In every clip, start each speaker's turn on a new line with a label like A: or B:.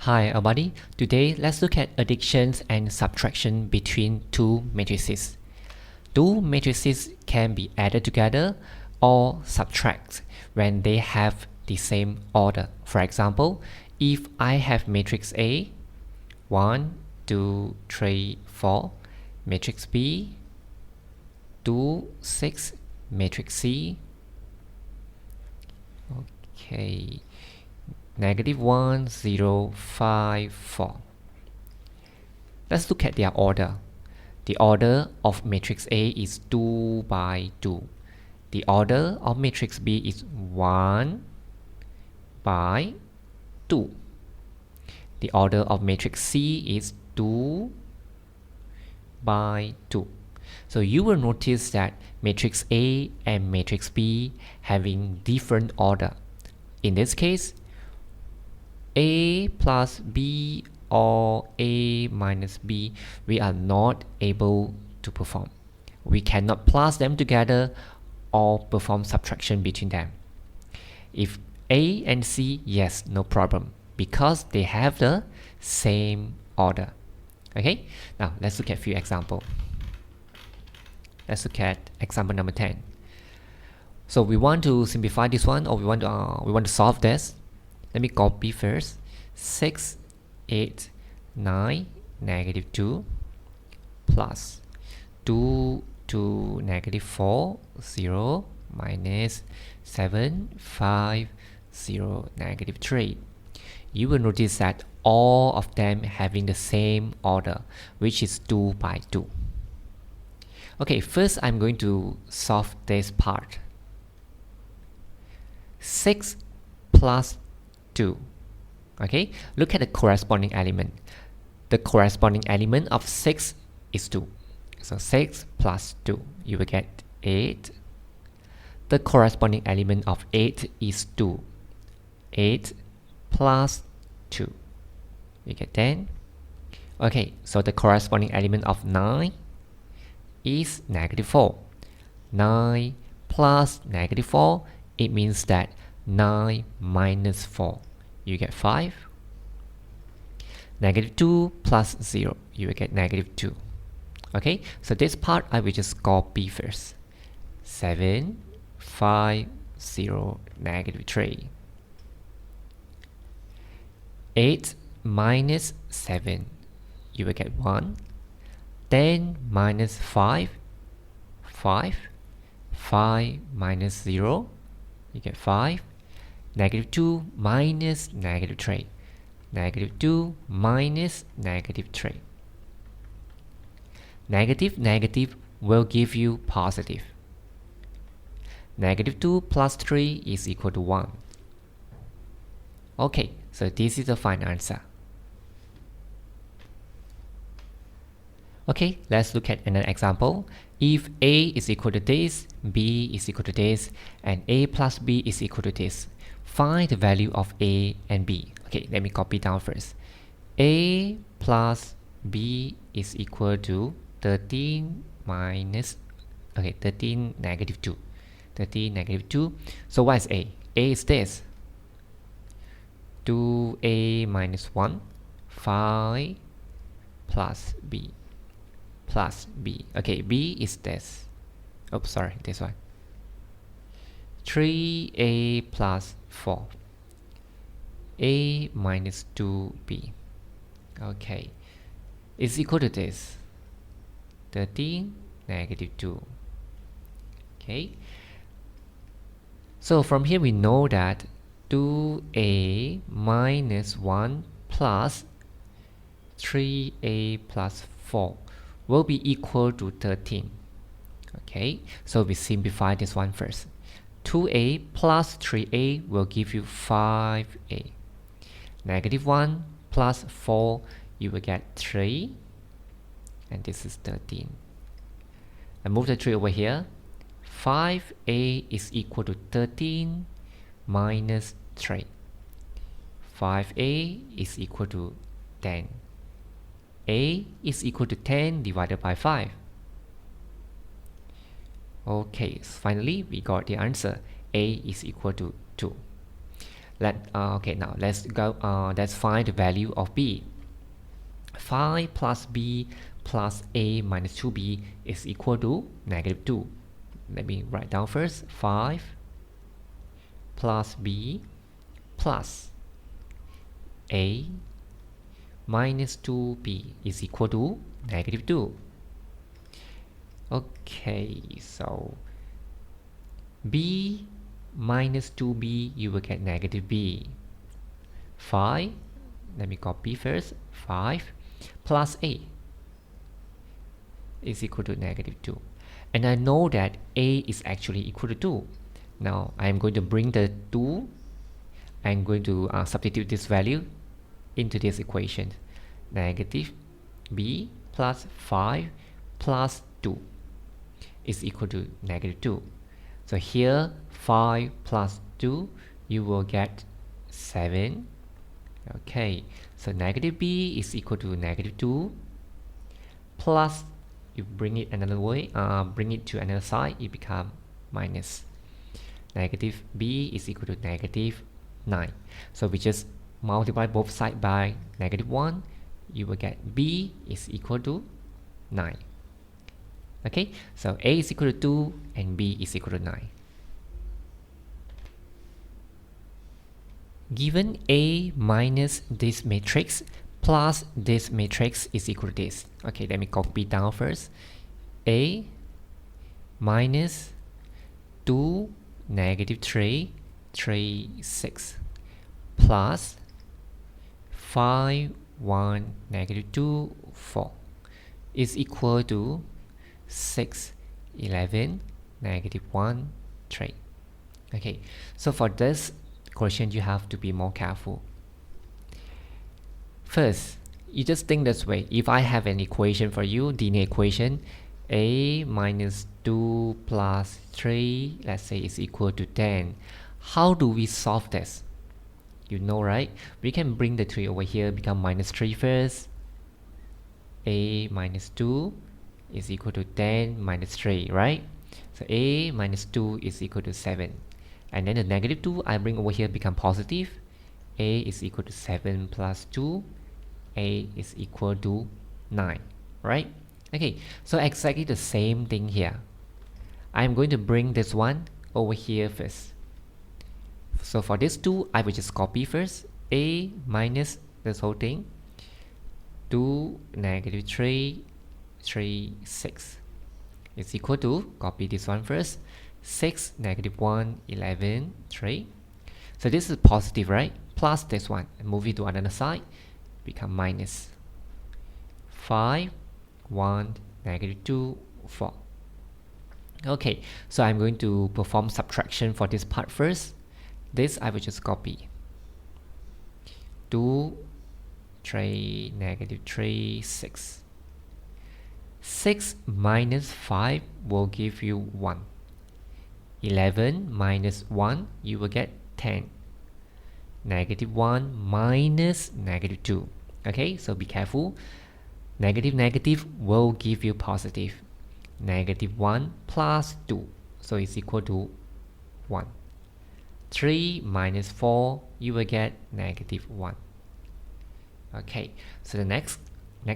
A: Hi everybody, today let's look at additions and subtraction between two matrices. Two matrices can be added together or subtract when they have the same order. For example, if I have matrix A, 1, 2, 3, 4, matrix B, 2, 6, matrix C, okay, -1, 0, 5, 4. Let's look at their order. The order of matrix A is 2 by 2. The order of matrix B is 1 by 2. The order of matrix C is 2 by 2. So you will notice that matrix A and matrix B having different order. In this case, A plus B or A minus B, we are not able to perform. We cannot plus them together or perform subtraction between them. If A and C, yes, no problem, because they have the same order. Okay, now let's look at a few examples. Let's look at example number 10. So we want to simplify this one, or we want to solve this. Let me copy first. 6, 8, 9, -2 plus 2, 2, -4, 0, minus 7, 5, 0, -3. You will notice that all of them having the same order, which is 2 by 2. Okay, first I'm going to solve this part. 6 plus 2. Okay, look at the corresponding element. The corresponding element of 6 is 2. So 6 plus 2, you will get 8. The corresponding element of 8 is 2. 8 plus 2, you get 10. Okay, so the corresponding element of 9 is -4. 9 plus -4, it means that 9 minus 4, you get 5. -2 plus 0, you will get -2. Okay, so this part I will just copy first. 7, 5, 0, -3. 8 minus 7, you will get 1. 10 minus 5, 5. 5 minus 0, you get 5. -2 minus -3. -2 minus -3. Negative will give you positive. -2 plus 3 is equal to 1. Okay, so this is the final answer. Okay, let's look at another example. If A is equal to this, B is equal to this, and A plus B is equal to this, find the value of A and B. Okay, let me copy down first. A plus B is equal to 13 minus, okay, 13 -2. 13 -2. So what is A? A is this. 2A minus 1, 5 plus B. Plus B. Okay, B is this. Oops, sorry, this one. 3A plus 4. A minus 2B. Okay, is equal to this. 13 -2. Okay, so from here we know that 2A minus 1 plus 3A plus 4 will be equal to 13. Okay, so we simplify this one first. 2A plus 3A will give you 5A. -1 plus 4, you will get 3. And this is 13. I move the 3 over here. 5A is equal to 13 minus 3. 5A is equal to 10. A is equal to 10 divided by 5. Okay, so finally we got the answer. A is equal to 2. Okay, now let's go. Let's find the value of b. 5 plus b plus a minus 2b is equal to negative 2. Let me write down first. 5 plus b plus a minus 2b is equal to negative 2. Okay, so b minus 2b, you will get negative b. 5, let me copy first. 5 plus a is equal to negative 2. And I know that a is actually equal to 2. Now I am going to bring the 2. I'm going to substitute this value into this equation. Negative b plus 5 plus 2 is equal to negative 2. So here 5 plus 2, you will get 7. Okay, so negative b is equal to negative 2 plus, you bring it another way, bring it to another side, it becomes minus. Negative b is equal to negative 9. So we just multiply both sides by negative 1, you will get b is equal to 9. Okay, so a is equal to 2 and b is equal to 9. Given a minus this matrix plus this matrix is equal to this. Okay, let me copy down first. A minus 2 negative 3 3 6 plus 5 1 negative 2 4 is equal to 6 11 negative 1 3. Okay, so for this question you have to be more careful. First, you just think this way. If I have an equation for you, linear equation, a minus 2 plus 3, let's say, is equal to 10. How do we solve this? You know, right? We can bring the 3 over here, become minus 3 first. A minus 2 is equal to 10 minus 3, right? So a minus 2 is equal to 7. And then the negative 2 I bring over here become positive. A is equal to 7 plus 2. A is equal to 9, right? Okay, so exactly the same thing here. I'm going to bring this one over here first. So for this 2, I will just copy first. A minus this whole thing. 2 negative 3 3 6 is equal to, copy this one first, 6 negative 1 11 3. So this is positive, right? Plus this one, and move it to another side, become minus 5 1 negative 2 4. Okay, so I'm going to perform subtraction for this part first. This I will just copy. 2 3 negative 3 6. 6 minus 5 will give you 1. 11 minus 1, you will get 10. Negative 1 minus negative 2. Okay, so be careful. Negative negative will give you positive. Negative 1 plus 2, so it's equal to 1. 3 minus 4, you will get negative 1. Okay, so the next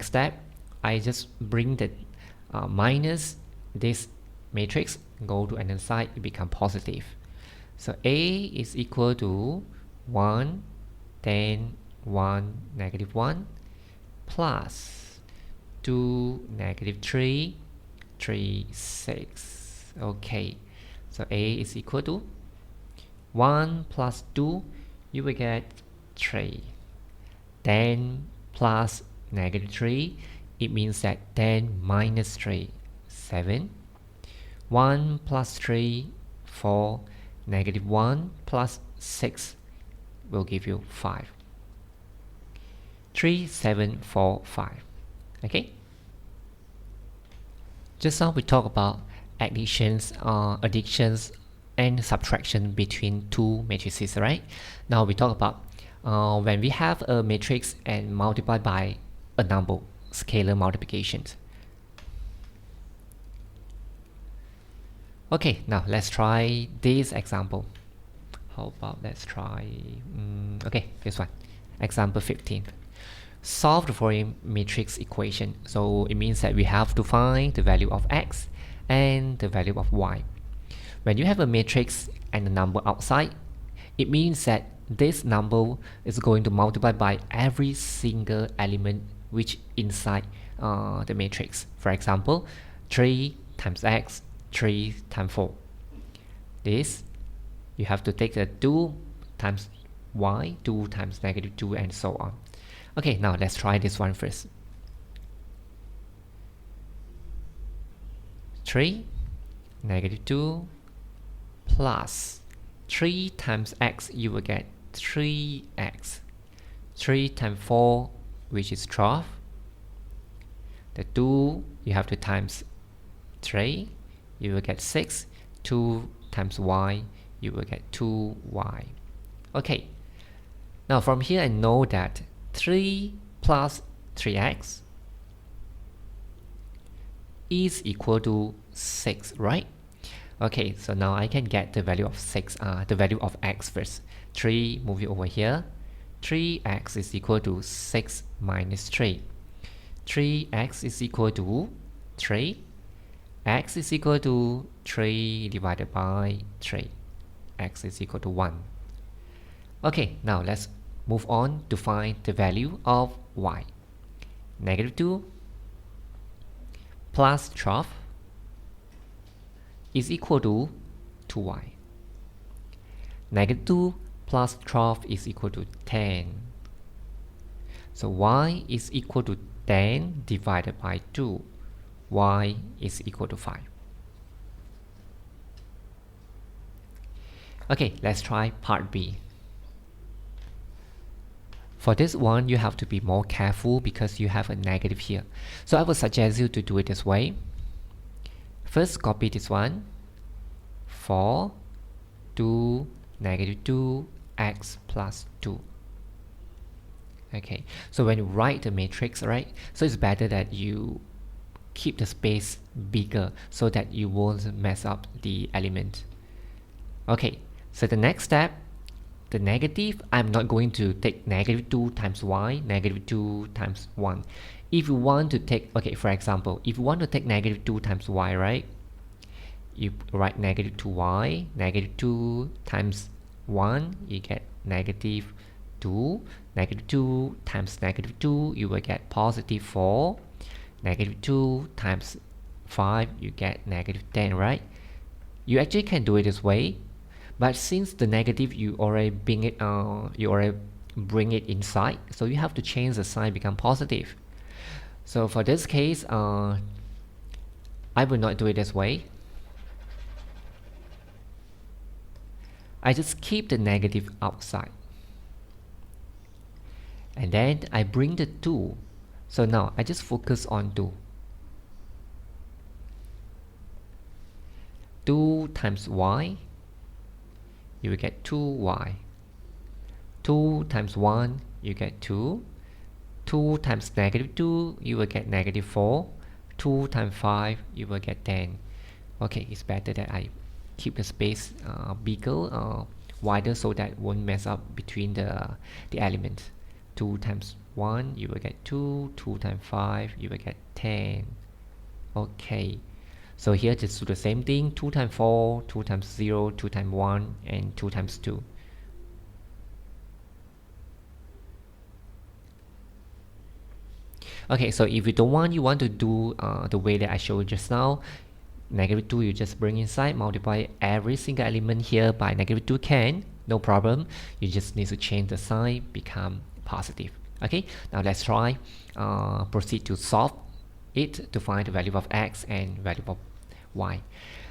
A: step, I just bring the minus this matrix, go to another side, it become positive. So A is equal to 1 10 1 negative 1 plus 2 negative 3 3 6. Okay, so A is equal to 1 plus 2, you will get 3. 10 plus negative 3, it means that 10 minus 3, 7. 1 plus 3, 4. Negative 1 plus 6 will give you 5. 3, 7, 4, 5. Okay? Just now we talked about additions and subtraction between two matrices, right? Now we talk about when we have a matrix and multiply by a number, scalar multiplications. Okay, now let's try this example. How about let's try, okay, this one. Example 15. Solve the following matrix equation. So it means that we have to find the value of x and the value of y. When you have a matrix and a number outside, it means that this number is going to multiply by every single element which inside the matrix. For example, 3 times x, 3 times 4. This, you have to take the 2 times y, 2 times -2, and so on. Okay, now let's try this one first. 3, -2, plus 3 times x, you will get 3x. 3 times 4, which is 12. The 2, you have to times 3, you will get 6. 2 times y, you will get 2y. Okay, now from here I know that 3 plus 3x is equal to 6, right? Okay, so now I can get the value of 6, the value of x first. 3, move it over here. 3x is equal to 6 minus 3. 3x is equal to 3. X is equal to 3 divided by 3. X is equal to 1. Okay, now let's move on to find the value of y. -2 plus 12 is equal to 2y. -2 plus 12 is equal to 10. So y is equal to 10 divided by 2. Y is equal to 5. Okay, let's try part B. For this one, you have to be more careful because you have a negative here. So I would suggest you to do it this way. First, copy this one. 4, 2, -2, x plus 2. Okay, so when you write the matrix, right, so it's better that you keep the space bigger so that you won't mess up the element. Okay, so the next step, the negative, I'm not going to take -2 times y, -2 times 1. If you want to take, okay, for example, if you want to take -2 times y, right, you write -2y, -2 times 1, you get -2, -2 times -2, you will get +4, -2 times 5, you get -10, right? You actually can do it this way, but since the negative you already bring it inside, so you have to change the sign become positive. So for this case, I will not do it this way. I just keep the negative outside. And then I bring the 2. So now I just focus on 2. 2 times y, you will get 2y. 2 times 1, you get 2. 2 times -2, you will get -4. 2 times 5, you will get 10. Okay, it's better that I keep the space bigger, wider, so that won't mess up between the elements. 2 times 1, you will get 2. 2 times 5, you will get 10. Okay, so here just do the same thing. 2 times 4, 2 times 0, 2 times 1, and 2 times 2. Okay, so if you don't want, you want to do the way that I showed just now, -2 you just bring inside, multiply every single element here by -2 can, no problem. You just need to change the sign, become positive. Okay, now let's try proceed to solve it to find the value of x and value of y.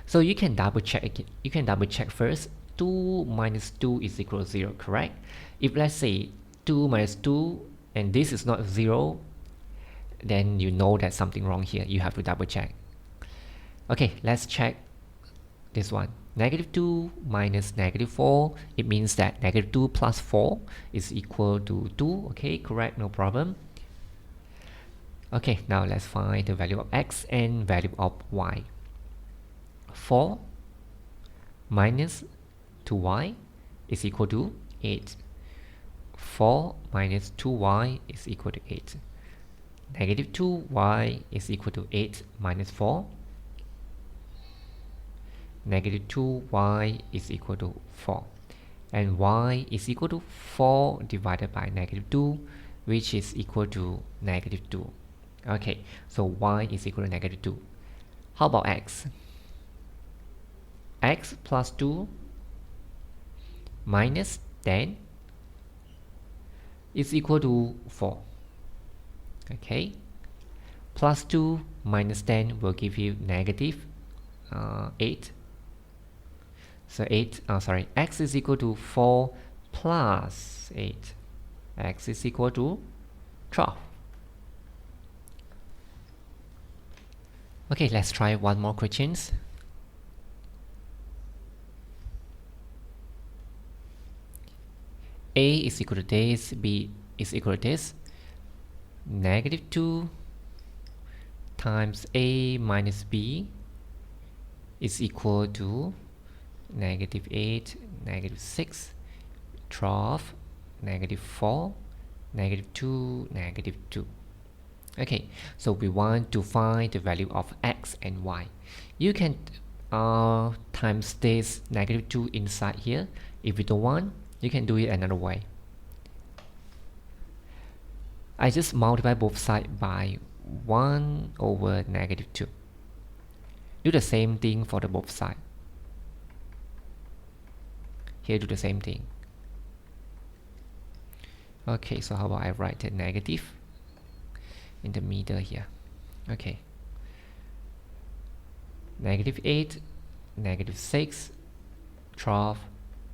A: So you can double check again. You can double check first. 2 minus 2 is equal to 0, correct? If let's say 2 minus 2 and this is not 0, then you know that something wrong here. You have to double check. Okay, let's check this one. -2 minus -4, it means that -2 plus 4 is equal to 2. Okay, correct, no problem. Okay, now let's find the value of x and value of y. 4 minus 2y is equal to 8. 4 minus 2y is equal to 8. Negative 2y is equal to 8 minus 4. Negative 2y is equal to 4. And y is equal to 4 divided by negative 2, which is equal to negative 2. Okay, so y is equal to negative 2. How about x? X plus 2 minus 10 is equal to 4. Okay, plus 2 minus 10 will give you negative 8. So x is equal to 4 plus 8. X is equal to 12. Okay, let's try one more questions. A is equal to this, B is equal to this. Negative 2 times A minus B is equal to negative 8, negative 6, 12, negative 4, negative 2, negative 2. Okay, so we want to find the value of x and y. You can times this negative 2 inside here. If you don't want, you can do it another way. I just multiply both sides by 1 over negative 2. Do the same thing for the both sides. Here do the same thing. Okay, so how about I write a negative in the middle here. Okay. Negative 8, negative 6, 12,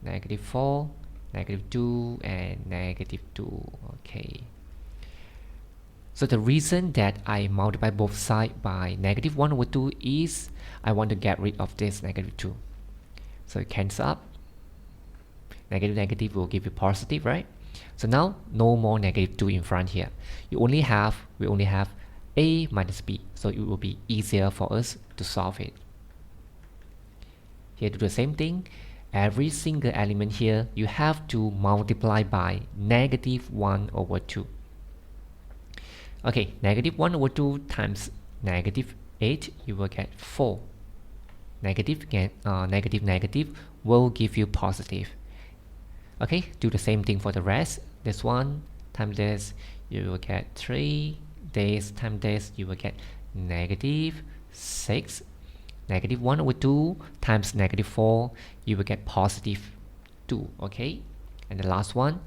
A: negative 4, negative 2, and negative 2. Okay. So the reason that I multiply both sides by negative 1 over 2 is I want to get rid of this negative 2. So it cancels up. Negative negative will give you positive, right? So now no more negative 2 in front here. We only have A minus B. So it will be easier for us to solve it. Here do the same thing. Every single element here you have to multiply by negative 1 over 2. Okay, negative 1 over 2 times negative 8, you will get 4. Negative will give you positive. Okay, do the same thing for the rest. This one times this, you will get 3. This times this, you will get negative 6. Negative 1 over 2 times negative 4, you will get positive 2. Okay, and the last one,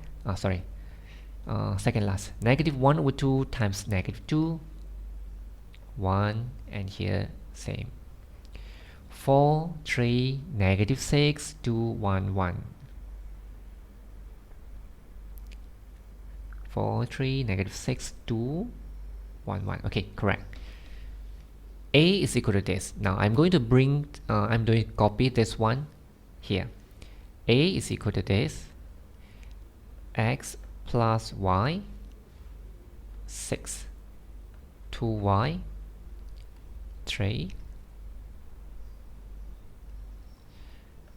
A: second last, negative 1 over 2 times negative 2, 1, and here same. 4, 3, negative 6, 2, 1, 1. 4, 3, negative 6, 2, 1, 1. Okay, correct. A is equal to this. Now I'm going to copy this one here. A is equal to this. X plus y, 6. 2y, 3.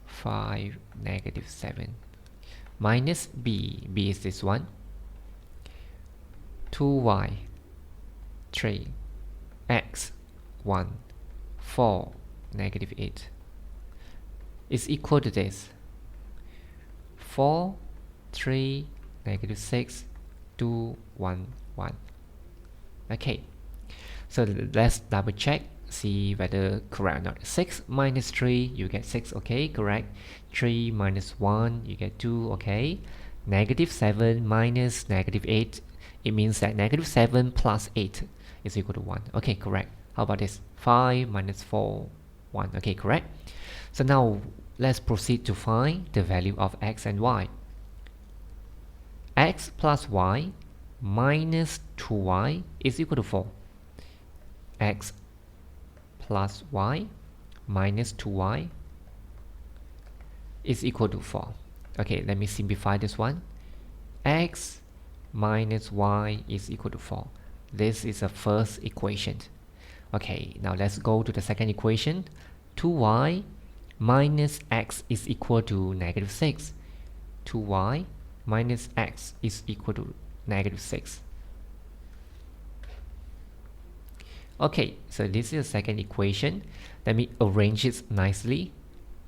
A: 5, negative 7. Minus B. B is this one. 2y, 3, x, 1, 4, negative 8 is equal to this. 4, 3, negative 6, 2, 1, 1. Okay, so let's double check, see whether correct or not. 6 minus 3, you get 6, okay, correct. 3 minus 1, you get 2, okay. Negative 7 minus negative 8, it means that negative 7 plus 8 is equal to 1. Okay, correct. How about this? 5 minus 4, 1. Okay, correct. So now let's proceed to find the value of x and y. X plus y minus 2y is equal to 4. X plus y minus 2y is equal to 4. Okay, let me simplify this one. X minus y is equal to 4. This is the first equation. Okay, now let's go to the second equation. 2y minus x is equal to negative 6. 2y minus x is equal to negative 6. Okay, so this is the second equation. Let me arrange it nicely.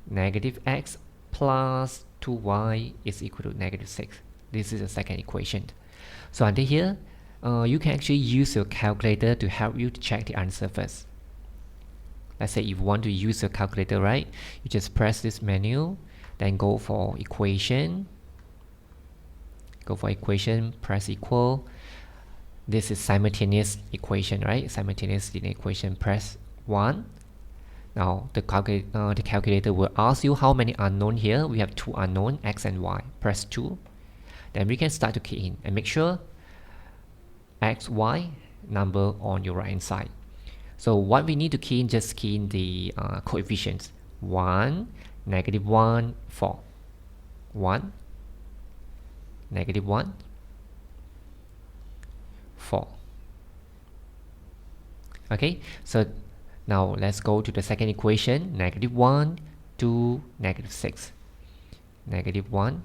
A: Negative x plus 2y is equal to negative 6. This is the second equation. So under here, you can actually use your calculator to help you to check the answer first. Let's say if you want to use your calculator, right? You just press this menu, then go for equation. Go for equation, press equal. This is simultaneous equation, right? Simultaneous linear equation, press 1. Now the calculator will ask you how many unknown here. We have 2 unknown, x and y. Press 2. Then we can start to key in and make sure x, y number on your right hand side. So what we need to key in, just key in the coefficients. 1, negative 1, 4. 1, negative 1, 4. Okay, so now let's go to the second equation. Negative 1, 2, negative 6. Negative 1,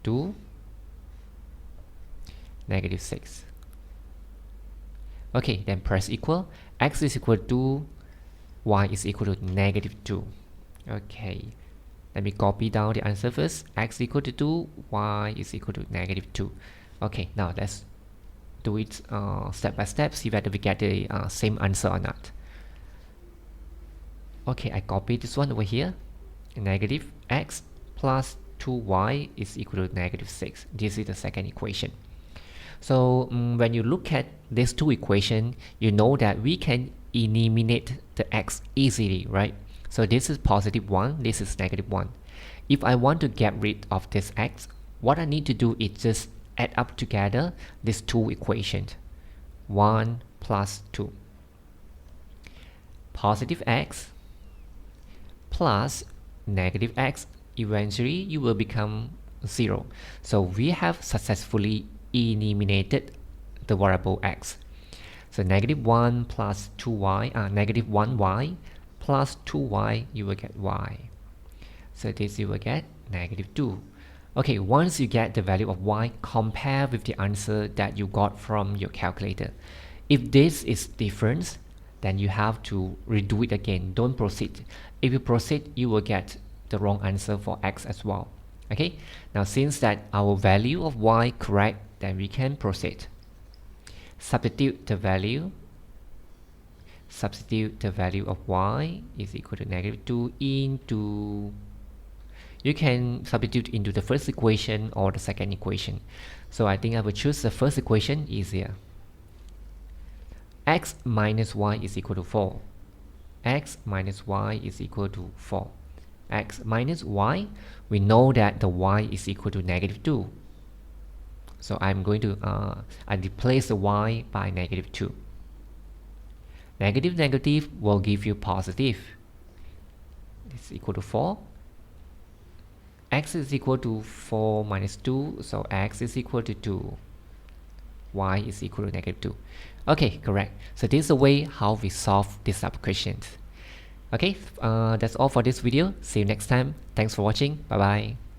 A: 2, negative 6. Okay, then press equal. X is equal to y is equal to negative 2. Okay, let me copy down the answer first. X equal to 2, y is equal to negative 2. Okay, now let's do it step by step, see whether we get the same answer or not. Okay, I copy this one over here. Negative x plus 2y is equal to negative 6. This is the second equation. So when you look at these two equations, you know that we can eliminate the x easily, right? So this is positive 1, this is negative 1. If I want to get rid of this x, what I need to do is just add up together these two equations. 1 plus 2. Positive x plus negative x, eventually you will become 0. So we have successfully eliminated the variable x. So negative 1 plus 2y, negative 1y plus 2y, you will get y. So this you will get negative 2. Okay, once you get the value of y, compare with the answer that you got from your calculator. If this is different, then you have to redo it again. Don't proceed. If you proceed, you will get the wrong answer for x as well. Okay, now since that our value of y correct, then we can proceed. Substitute the value of y is equal to negative 2 into, you can substitute into the first equation or the second equation. So I think I will choose the first equation, easier. X minus y is equal to 4. X minus y is equal to 4. X minus y, we know that the y is equal to negative 2. So I'm going to I replace the y by negative 2. Negative negative will give you positive. It's equal to 4. X is equal to 4 minus 2, so x is equal to 2. Y is equal to negative 2. Okay, correct. So this is the way how we solve this type of questions. Okay, that's all for this video. See you next time. Thanks for watching. Bye bye.